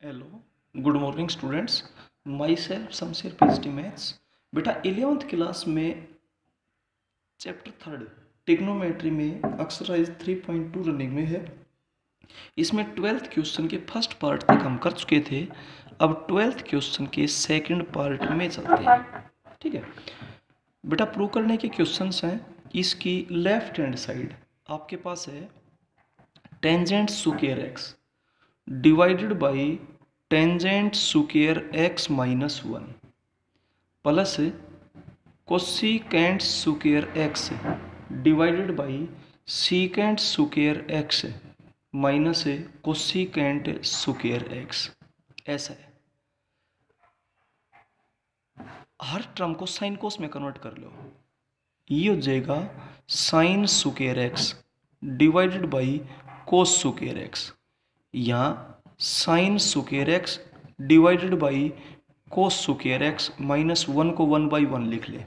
Hello, good morning students. My self Shamsher PhD maths. बेटा 11th class में chapter 3 trigonometry में exercise 3.2 running में है। इसमें 12th क्वेश्चन के फर्स्ट पार्ट तक हम कर चुके थे। अब 12th क्वेश्चन के सेकंड पार्ट में चलते हैं। ठीक है बेटा, प्रूव करने के क्वेश्चंस हैं। इसकी लेफ्ट हैंड साइड आपके पास है tangent square x divided by tangent square x minus 1 plus cosecant square x divided by secant square x minus cosecant square x. ऐसा है, हर टर्म को साइन कोस में कन्वर्ट कर लो। ये हो जाएगा sine square x divided by cos square x. यहाँ sine square x divided by cos square x minus 1 को 1/1 लिख ले।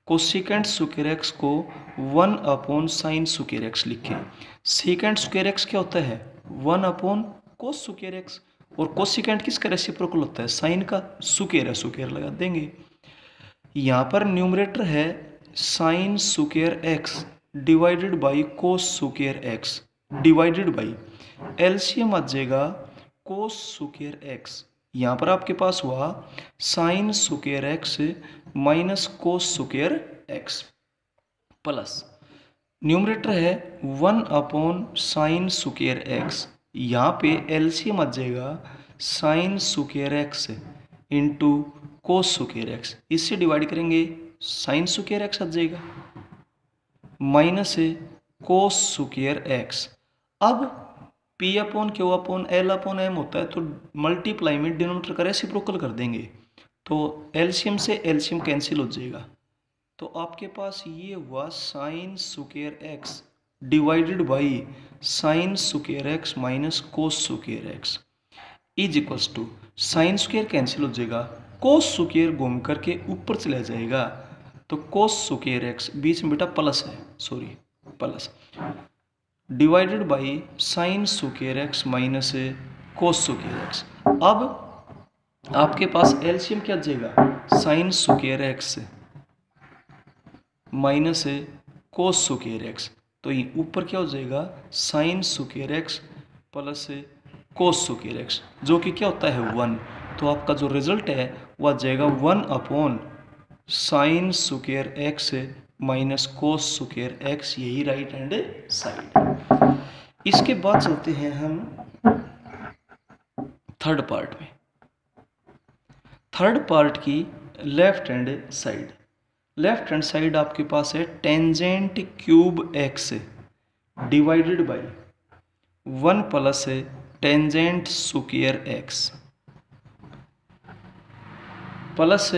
कोसिकेंट स्क्वायर एक्स को 1 अपॉन साइन स्क्वायर एक्स लिखे। सीकेंट स्क्वायर एक्स क्या होता है? 1 अपॉन कोस स्क्वायर एक्स। और कोसिकेंट किसका रेसिप्रोकल होता है? साइन का। स्क्वायर है, स्क्वायर लगा देंगे। यहाँ पर न्यूमरेटर है sine square x divided by cos square x divided by LCM आ जाएगा कोस स्क्वायर एक्स। यहाँ पर आपके पास हुआ sine square x minus cos square x plus numerator है 1 अपॉन साइन स्क्वायर एक्स। यहाँ पे एलसीएम आ जाएगा साइन स्क्वायर एक्स इंटू कोस स्क्वायर एक्स। इससे डिवाइड करेंगे साइन स्क्वायर एक्स आ जाएगा माइनस कोस स्क्वायर एक्स। अब P upon Q upon L upon M होता है, तो मल्टीप्लाई में डिनोमिनेटर का रेसिप्रोकल कर देंगे, तो एलसीएम से एलसीएम कैंसिल हो जाएगा। तो आपके पास ये हुआ sine square x divided by sine square x minus cos square x is equals to sine square cancel हो जाएगा, कोस स्क्वायर घूम करके ऊपर चला जाएगा, तो कोस स्क्वायर एक्स बीच में बेटा प्लस है, sorry plus divided by sine square x minus cos square X. अब आपके पास एलसीएम क्या जाएगा? Sine square x minus cos square X, तो ये ऊपर क्या हो जाएगा? Sine square x plus cos square x, जो कि क्या होता है 1। तो आपका जो रिजल्ट है वह आ जाएगा 1 upon sign square x minus cos square x. यही राइट हैंड साइड। इसके बाद चलते हैं हम थर्ड पार्ट में। थर्ड पार्ट की left hand side, left hand side आपके पास है tangent cube X divided by 1 plus tangent square x plus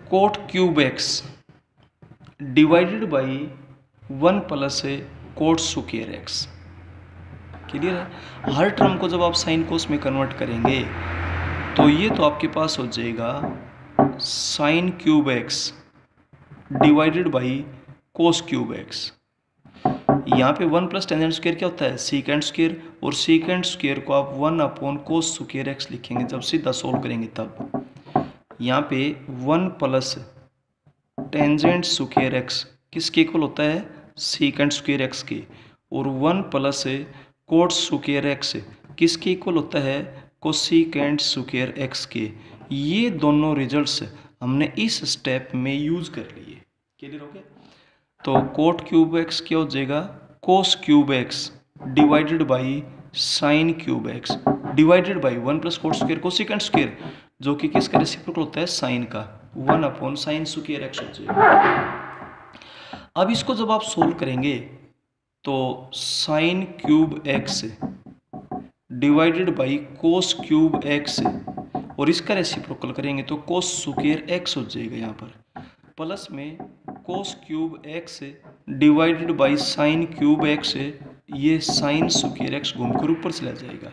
coat cube X divided by 1 plus coat square x. Clear है? हर टर्म को जब आप sine cos में convert करेंगे तो ये तो आपके पास हो जाएगा sign cube X divided by cos cube x. यहाँ पे 1 प्लस टेंजेंट स्क्वायर क्या होता है? सीकेंट स्क्वायर, और सीकेंट स्क्वायर को आप 1 अपॉन कोस स्क्वायर एक्स लिखेंगे जब सीधा सोल्व करेंगे तब। यहाँ पे 1 प्लस टेंजेंट स्क्वायर एक्स किसके इक्वल होता है? सीकेंट स्क्वायर एक्स के। और 1 प्लस कोट स्क्वायर एक्स किसके इक्वल होता है? कोसिकेंट स्क्वायर एक्स के। ये दोनों रिजल्ट्स हमने इस स्टेप में यूज कर लिए। क्लियर हो गया? तो कोट क्यूब एक्स क्या हो जाएगा? कोस cube X divided by sign cube X divided by 1 plus coat square cosecant square, जो कि किसका रेसिप्रोकल होता है? साइन का। 1 अपॉन साइन स्क्वायर एक्स हो जाएगा। अब इसको जब आप सोल्व करेंगे तो sign cube X divided by cos cube X और इसका रेसिप्रोकल करेंगे तो कोस स्क्वायर एक्स हो जाएगा यहाँ पर, प्लस में कोस cube X divided by sign cube x. ये साइन स्क्वायर एक्स घूमकर ऊपर चला जाएगा,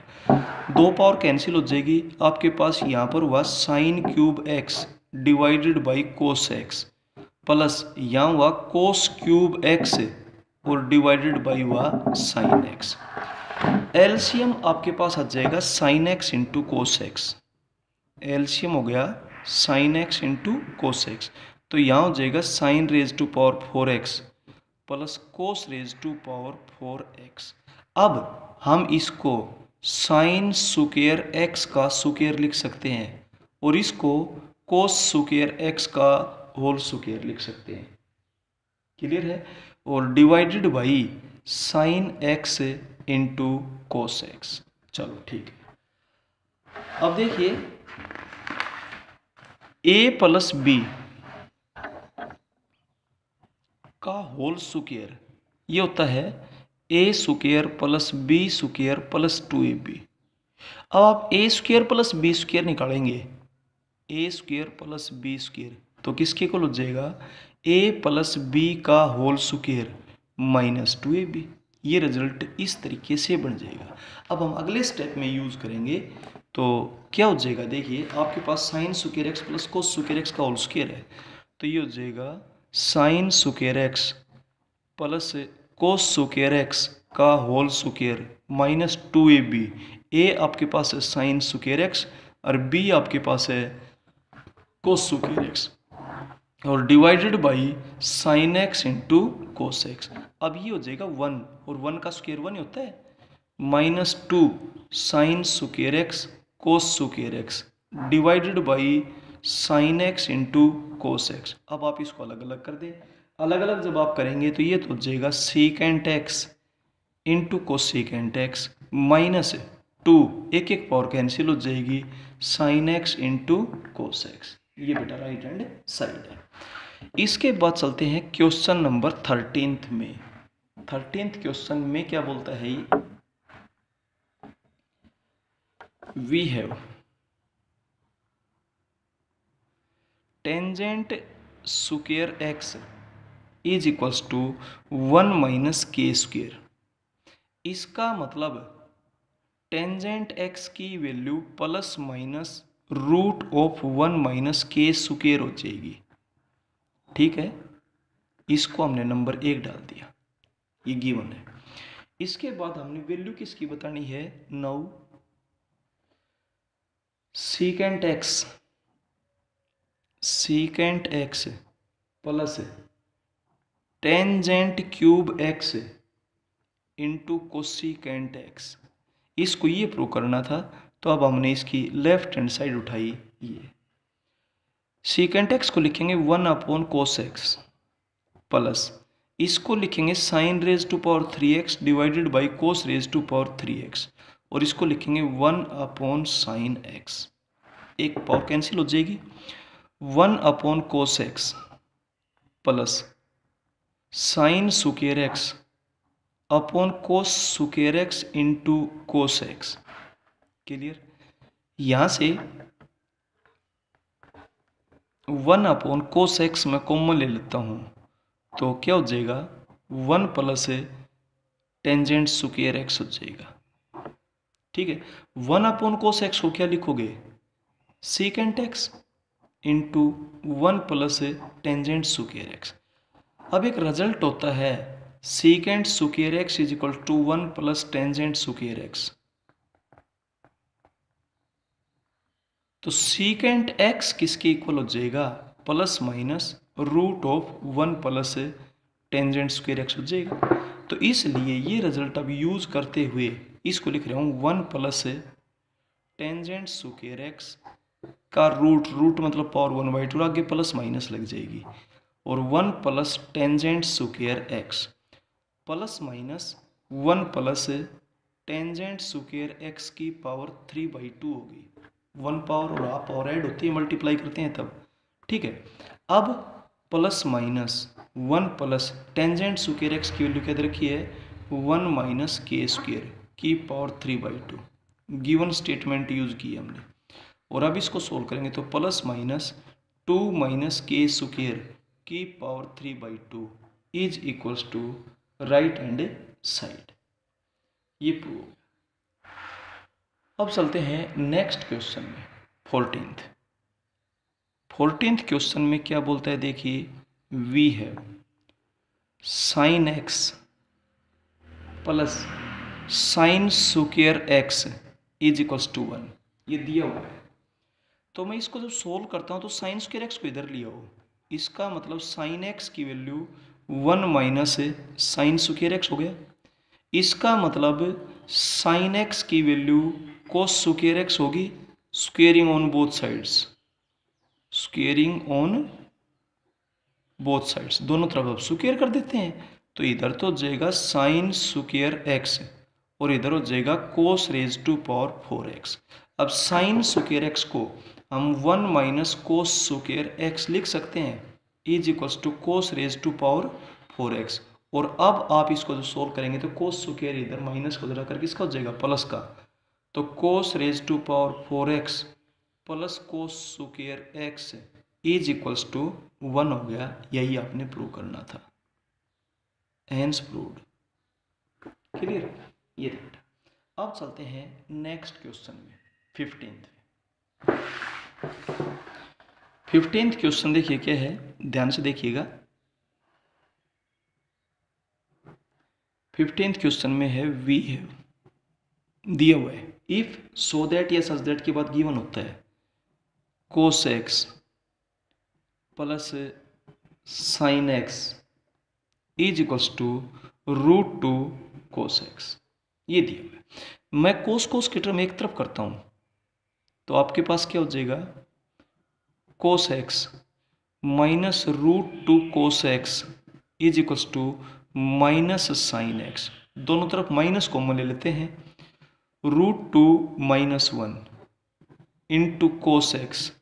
2 पावर कैंसिल हो जाएगी। आपके पास यहाँ पर हुआ sine cube X divided by cos x plus यहाँ हुआ कोस क्यूब एक्स और डिवाइडेड बाई हुआ साइन एक्स। एलसीएम आपके पास आ जाएगा sine x into cos X. LCM हो गया sine x into cos X, तो यहाँ हो जाएगा sine raise to power 4x plus cos raise to power 4x। अब हम इसको साइन सुकेयर x का सुकेयर लिख सकते हैं और इसको कोस सुकेयर x का होल सुकेयर लिख सकते हैं। क्लियर है? और divided by sine x into cos X. चलो ठीक है। अब देखिए a प्लस बी का होल सुकेयर ये होता है a square plus B square plus 2ab। अब आप a square plus B square निकालेंगे, a square plus B square, तो किसके इक्वल हो जाएगा a प्लस बी का होल स्क्वायर माइनस 2ab। ये रिजल्ट इस तरीके से बन जाएगा। अब हम अगले स्टेप में यूज करेंगे तो क्या हो जाएगा, देखिए आपके पास sine square x plus cos square x का होल स्क्वायर है, तो ये हो जाएगा sine square x plus cos square x का whole square minus 2ab। A आपके पास है साइन स्क्वायर एक्स और बी आपके पास है कोस स्क्वायर एक्स और divided by sine x into cos x. अब ये हो जाएगा 1 और 1 का स्क्वायर 1 ही होता है, minus 2 sign square x cos square x divided by sine x into cos x. अब आप इसको अलग अलग कर दें, अलग अलग जब आप करेंगे तो ये तो हो जाएगा secant X into cosecant x minus 2, एक एक पावर कैंसिल हो जाएगी, sine x into cos x. ये बेटा राइट हैंड साइड है। इसके बाद चलते हैं क्वेश्चन नंबर 13th में। 13th क्वेश्चन में क्या बोलता है, we have tangent square x is equals to 1 minus के स्क्वायर। इसका मतलब टेंजेंट एक्स की value plus minus root of 1 minus के स्क्वायर हो जाएगी। ठीक है, इसको हमने नंबर 1 डाल दिया, ये गिवन है। इसके बाद हमने वैल्यू किसकी बतानी है, 9 secant x plus tangent cube x into cosecant x. इसको ये प्रूव करना था, तो अब हमने इसकी लेफ्ट हैंड साइड उठाई। ये सीकेंट एक्स को लिखेंगे 1 अपॉन कोस एक्स प्लस इसको लिखेंगे sine raise to power 3x divided by cos raise to power 3x और इसको लिखेंगे 1 अपॉन साइन एक्स। एक पावर कैंसिल हो जाएगी, 1 upon cos x plus sine square X upon cos square X into cos X. Clear? यहां से 1 upon cos X में common ले लेता हूं, तो क्या हो जाएगा 1 प्लस टेंजेंट स्क्वायर एक्स हो जाएगा। ठीक है, 1 अपॉन कोस एक्स को क्या लिखोगे, secant X into 1 plus tangent square X. अब एक रिजल्ट होता है secant square x is equal to 1 plus tangent square X, तो सीकेंट एक्स किसके इक्वल हो जाएगा, plus minus root of 1 plus tangent square X हो जाएगा। तो इसलिए ये रिजल्ट अब यूज करते हुए इसको लिख रहा हूँ 1 प्लस टेंजेंट स्क्वायर एक्स का रूट मतलब पावर 1/2, आगे प्लस माइनस लग जाएगी, और 1 plus tangent square x plus minus 1 plus tangent square x की पावर 3/2 होगी। 1 पावर और हाफ पावर ऐड होती है, मल्टीप्लाई करते हैं तब। ठीक है, अब plus minus 1 plus tangent square x की वैल्यू क्या दे रखी है, 1 माइनस के स्क्वायर की पावर 3/2। गिवन स्टेटमेंट यूज की हमने, और अब इसको सोल्व करेंगे तो प्लस माइनस 2 माइनस के स्क्वायर की power 3/2 is equals to right hand side. ये प्रूव हो गया। अब चलते हैं नेक्स्ट क्वेश्चन में, 14th क्वेश्चन में क्या बोलता है, देखिए we have sine x plus sine square x is equals to 1, ये दिया हुआ है। तो मैं इसको जब सोल्व करता हूँ तो साइन स्क्वायर एक्स को इधर लिया हो, इसका मतलब साइन एक्स की value 1 minus sign square X हो गया। इसका मतलब साइन एक्स की वैल्यू कोस स्क्वायर एक्स होगी, squaring on both sides, squaring on both sides, दोनों तरफ अब स्क्वायर कर देते हैं। तो इधर तो हो जाएगा साइन स्क्वायर एक्स और इधर हो जाएगा कोस रेज टू पावर 4x। अब साइन स्क्वायर एक्स को हम 1 माइनस कोस स्क्वायर एक्स लिख सकते हैं, is equals to cos raise to power 4x। और अब आप इसको जो सोल्व करेंगे तो कोस स्क्वायर इधर माइनस को जरा करके इसका हो जाएगा प्लस का, तो cos raise to power 4x plus cos square x is equals to 1 हो गया। यही आपने प्रूव करना था, हेंस प्रूव्ड। क्लियर? ये बेटा अब चलते हैं नेक्स्ट क्वेश्चन में, 15th क्वेश्चन देखिए क्या है, ध्यान से देखिएगा। 15th क्वेश्चन में है वी है दिया हुआ है, इफ सो दैट या सच दैट के बाद गिवन होता है cos x plus sine x is equals to root two cos x, ये दिया हुआ है। मैं कोस कोस की टर्म एक तरफ करता हूं तो आपके पास क्या हो जाएगा, cos x minus root two cos x is equals to minus sine x, दोनों तरफ माइनस कॉमन ले लेते हैं, root two minus 1 into cos x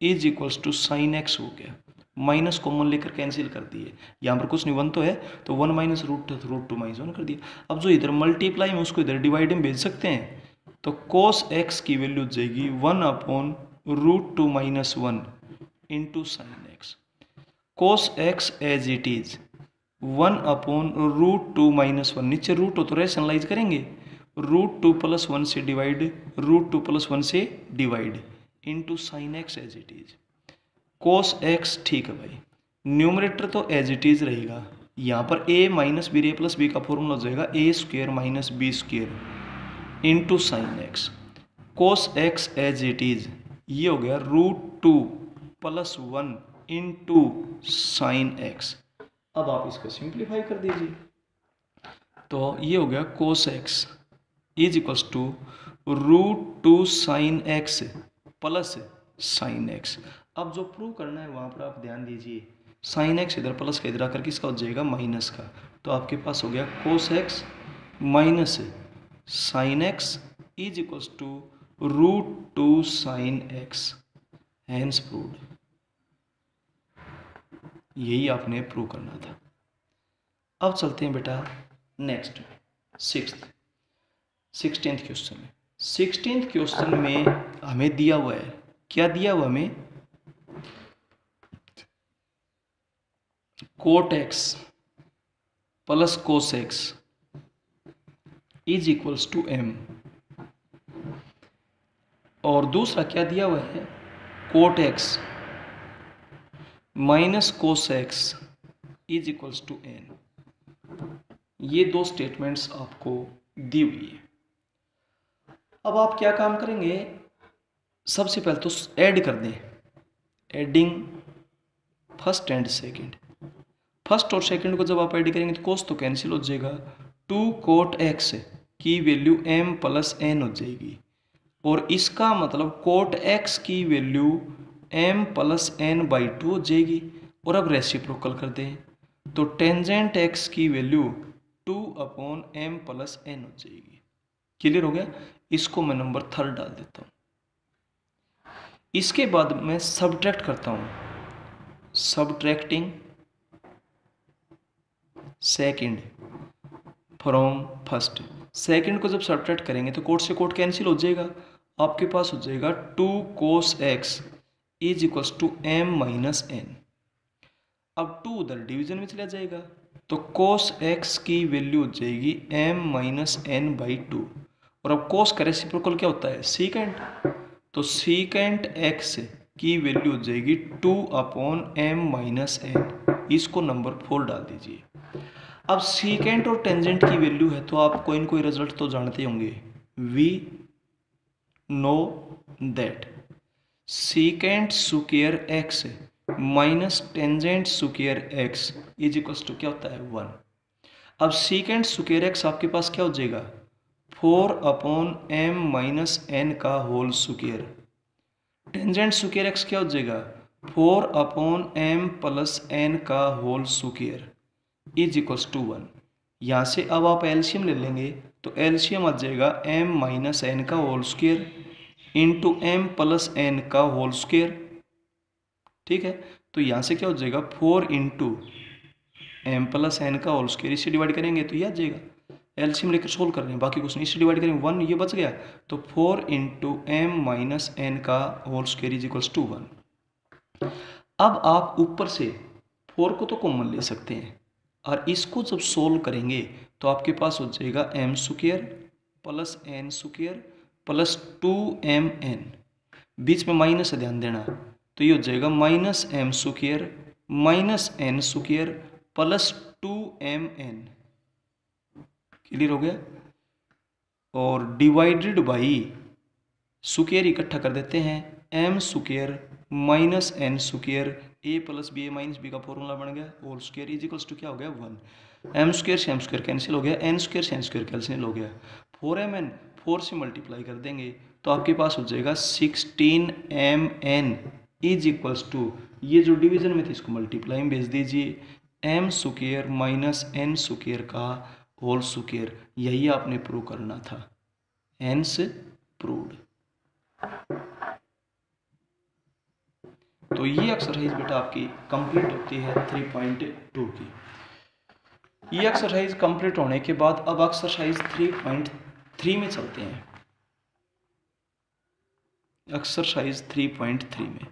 is equals to sine x हो गया। माइनस कॉमन लेकर कैंसिल कर दिए, यहाँ पर कुछ नहीं, 1 तो है तो 1 माइनस रूट टू माइनस 1 कर दिया। अब जो इधर मल्टीप्लाई में उसको इधर डिवाइड में भेज सकते हैं, तो कोस एक्स की वैल्यू हो जाएगी 1 upon root two minus 1 into sine x. Cos x as it is 1 upon root two minus 1, नीचे रूट हो तो रेशनलाइज करेंगे, रूट टू प्लस 1 से डिवाइड, रूट टू प्लस 1 से divide into sine x as it is. Cos x ठीक है भाई, numerator तो एज इट इज रहेगा, यहाँ पर a minus b, a plus B का फॉर्मूला हो जाएगा a square minus b square into sine x. Cos x as it is ये हो गया root two plus 1 into sine x. अब आप इसको सिंप्लीफाई कर दीजिए, तो ये हो गया cos x is equals to root two sine x plus sine x. अब जो प्रूव करना है वहाँ पर आप ध्यान दीजिए, साइन एक्स इधर प्लस का इधर आकर किसका हो जाएगा, माइनस का, तो आपके पास हो गया cos x minus sine x is equals to root two sine x, hence proved. यही आपने प्रूव करना था। अब चलते हैं बेटा नेक्स्ट 16th क्वेश्चन में। 16th क्वेश्चन में हमें दिया हुआ है, क्या दिया हुआ हमें, cot x plus cos x is equals to m, और दूसरा क्या दिया हुआ है, cot x minus cos x is equals to n. ये दो स्टेटमेंट्स आपको दी हुई है। अब आप क्या काम करेंगे, सबसे पहले तो ऐड कर दें, adding first and second. First और सेकंड को जब आप ऐड करेंगे तो कोस तो कैंसिल हो जाएगा, 2 कोट एक्स की वैल्यू m प्लस n हो जाएगी, और इसका मतलब कोट x की value m plus n by 2 हो जाएगी। और अब रेसिप्रोकल कर दें तो टेंजेंट x की value 2 upon m plus n हो जाएगी। क्लियर हो गया? इसको मैं नंबर 3 डाल देता हूँ। इसके बाद मैं सब्ट्रैक्ट करता हूँ, subtracting second from first. Second को जब सब्ट्रैक्ट करेंगे तो कोट से कोट कैंसिल हो जाएगा, आपके पास हो जाएगा 2 cos x is equals to m minus n। अब 2 उधर डिवीजन में चला जाएगा तो कोस x की वैल्यू हो जाएगी m माइनस n बाई 2, और अब कोस का रेसिप्रोकल क्या होता है, सीकेंट, तो सीकेंट x की वैल्यू हो जाएगी 2 अपॉन m माइनस n। इसको नंबर 4 डाल दीजिए। अब सीकेंट और टेंजेंट की वैल्यू है तो आप कोई न कोई रिजल्ट तो जानते होंगे, we know that secant square x minus tangent square x is equals to क्या होता है 1। अब सीकेंट स्क्वायर एक्स आपके पास क्या हो जाएगा 4/m माइनस एन का whole square. Tangent square x क्या हो जाएगा 4/m प्लस एन का whole square is equals to 1। यहाँ से अब आप एलसीएम ले लेंगे तो एलसीएम आ जाएगा m माइनस एन का whole square into m plus n का होल स्क्वायर। ठीक है, तो यहाँ से क्या हो जाएगा 4 इंटू एम प्लस एन का होल स्क्वायर, इससे डिवाइड करेंगे तो ये आ जाएगा, एलसीएम लेकर सोल्व कर रहे हैं बाकी कुछ नहीं, इससे डिवाइड करेंगे 1 ये बच गया, तो 4 इंटू एम माइनस एन का whole square is equals to 1। अब आप ऊपर से 4 को तो कॉमन ले सकते हैं और इसको जब सोल्व करेंगे तो आपके पास हो जाएगा m square plus n square plus 2mn, बीच में माइनस है ध्यान देना, तो ये हो जाएगा minus m square minus n square plus 2mn। Clear हो गया, और डिवाइडेड बाई स्क्वायर इकट्ठा कर देते हैं, m square minus n square a plus b a minus b का फॉर्मूला बन गया, whole square is equals to क्या हो गया 1। एम स्क्वायर से एम स्क्वायर कैंसिल हो गया, एन स्क्वायर से एन स्क्वायर कैंसिल हो गया, 4mn 4 से मल्टीप्लाई कर देंगे तो आपके पास हो जाएगा 16mn इज इक्वल्स टू, ये जो डिवीजन में थी इसको मल्टीप्लाई में भेज दीजिए, m square minus n square का होल स्क्वायर। यही आपने प्रूव करना था, हेंस प्रूव्ड। तो ये एक्सरसाइज बेटा आपकी कंप्लीट होती है 3.2 की। ये एक्सरसाइज कंप्लीट होने के बाद अब एक्सरसाइज 3.3 में चलते हैं। एक्सरसाइज 3.3 में,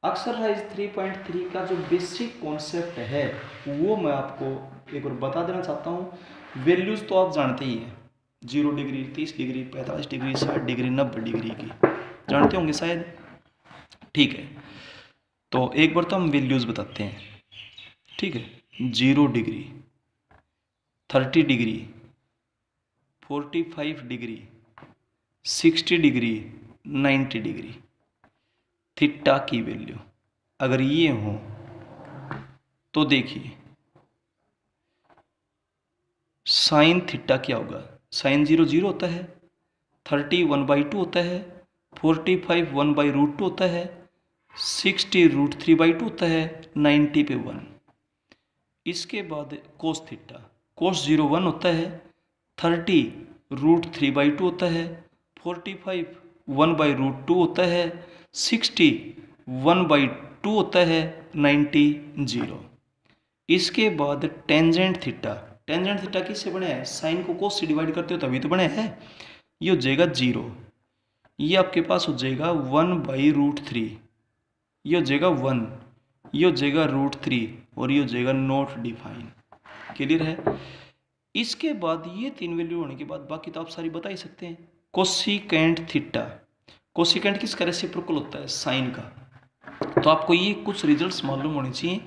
एक्सरसाइज 3.3 का जो बेसिक कॉन्सेप्ट है वो मैं आपको एक बार बता देना चाहता हूँ। वैल्यूज तो आप जानते ही हैं, 0 degree 30 degree 45 degree 60 degree 90 degree की जानते होंगे शायद। ठीक है, तो एक बार तो हम वैल्यूज बताते हैं। ठीक है, 0 degree 30 degree 45 degree 60 degree 90 degree theta की वैल्यू अगर ये हो तो देखिए साइन थीटा क्या होगा, साइन 0 0 होता है, 30 1/2 होता है, 45 1/√2 होता है, 60 √3/2 होता है, 90 पे 1। इसके बाद कोस थीटा, कोस 0 1 होता है, 30 √3/2 होता है, 45 1/√2 होता है, 60 1/2 होता है, 90 0। इसके बाद टेंजेंट थीटा, टेंजेंट थीटा किससे बना है, साइन को कोस से डिवाइड करते हो तभी तो बना है, ये हो जाएगा 0, ये आपके पास हो जाएगा 1/√3, ये हो जाएगा 1, ये हो जाएगा √3 और ये हो जाएगा नॉट डिफाइन। क्लियर है। इसके बाद ये 3 वैल्यू होने के बाद बाकी तो आप सारी बता ही सकते हैं। कोसिकेंट थीटा, कोसिकेंट किसका रेसिप्रोकल होता है, साइन का, तो आपको ये कुछ रिजल्ट्स मालूम होने चाहिए।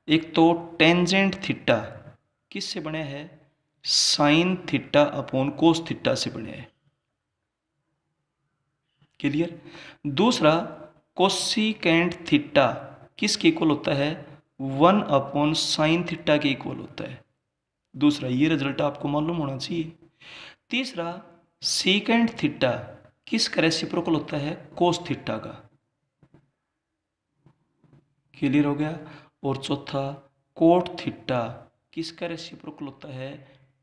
एक तो टेंजेंट थीटा किससे बने है, sine theta upon cos theta से बने हैं। क्लियर। दूसरा कोसिकेंट थीटा किसके इक्वल होता है, 1/sin थीटा के इक्वल होता है। दूसरा ये रिजल्ट आपको मालूम होना चाहिए। तीसरा सीकेंट थीटा किसका रेसिप्रोकल होता है, कोस थीटा का। क्लियर हो गया। और चौथा कोट थीटा किसका रेसिप्रोकल होता है,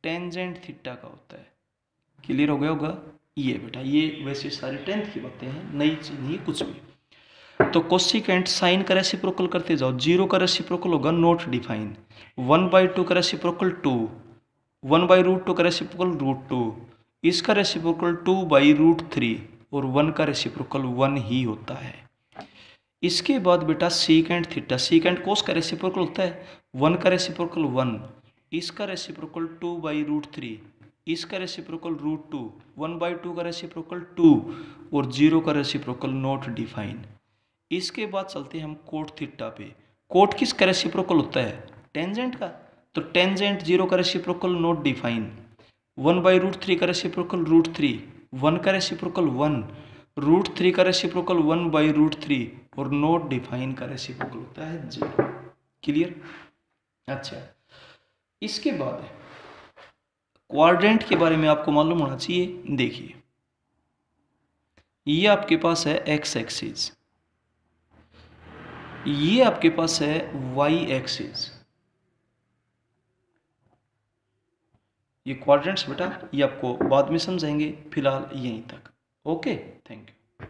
टेंजेंट थीटा का होता है। क्लियर हो गया होगा। ये बेटा ये वैसे सारी 10th की बातें हैं, नई चीज नहीं कुछ भी। तो कोसिकेंट साइन का रेसिप्रोकल करते जाओ, 0 का रेसिप्रोकल होगा नॉट डिफाइन, 1/2 का रेसिप्रोकल 2, 1/√2 का रेसिप्रोकल √2, इसका रेसिप्रोकल 2/√3 और 1 का रेसिप्रोकल 1 ही होता है। इसके बाद बेटा सीकेंट थीटा, सीकेंट कोस का रेसिप्रोकल होता है, 1 का रेसिप्रोकल 1, इसका रेसिप्रोकल 2/√3, इसका रेसिप्रोकल √2, 1/2 का रेसिप्रोकल 2 और 0 का रेसिप्रोकल नॉट डिफाइन। इसके बाद चलते हैं हम कोट थीटा पे। कोट किसका रेसिप्रोकल होता है, टेंजेंट का, तो टेंजेंट 0 का रेसिप्रोकल नॉट डिफाइन, 1/√3 का रेसिप्रोकल √3, 1 का रेसिप्रोकल 1, √3 का रेसिप्रोकल 1/√3 और नॉट डिफाइन का रेसिप्रोकल होता है 0। क्लियर? अच्छा, इसके बाद क्वाड्रेंट के बारे में आपको मालूम होना चाहिए। देखिए, ये आपके पास है एक्स एक्सिस, ये आपके पास है वाई एक्सिस। ये क्वाड्रेंट्स बेटा, ये आपको बाद में समझाएंगे, फिलहाल यहीं तक। Okay, thank you.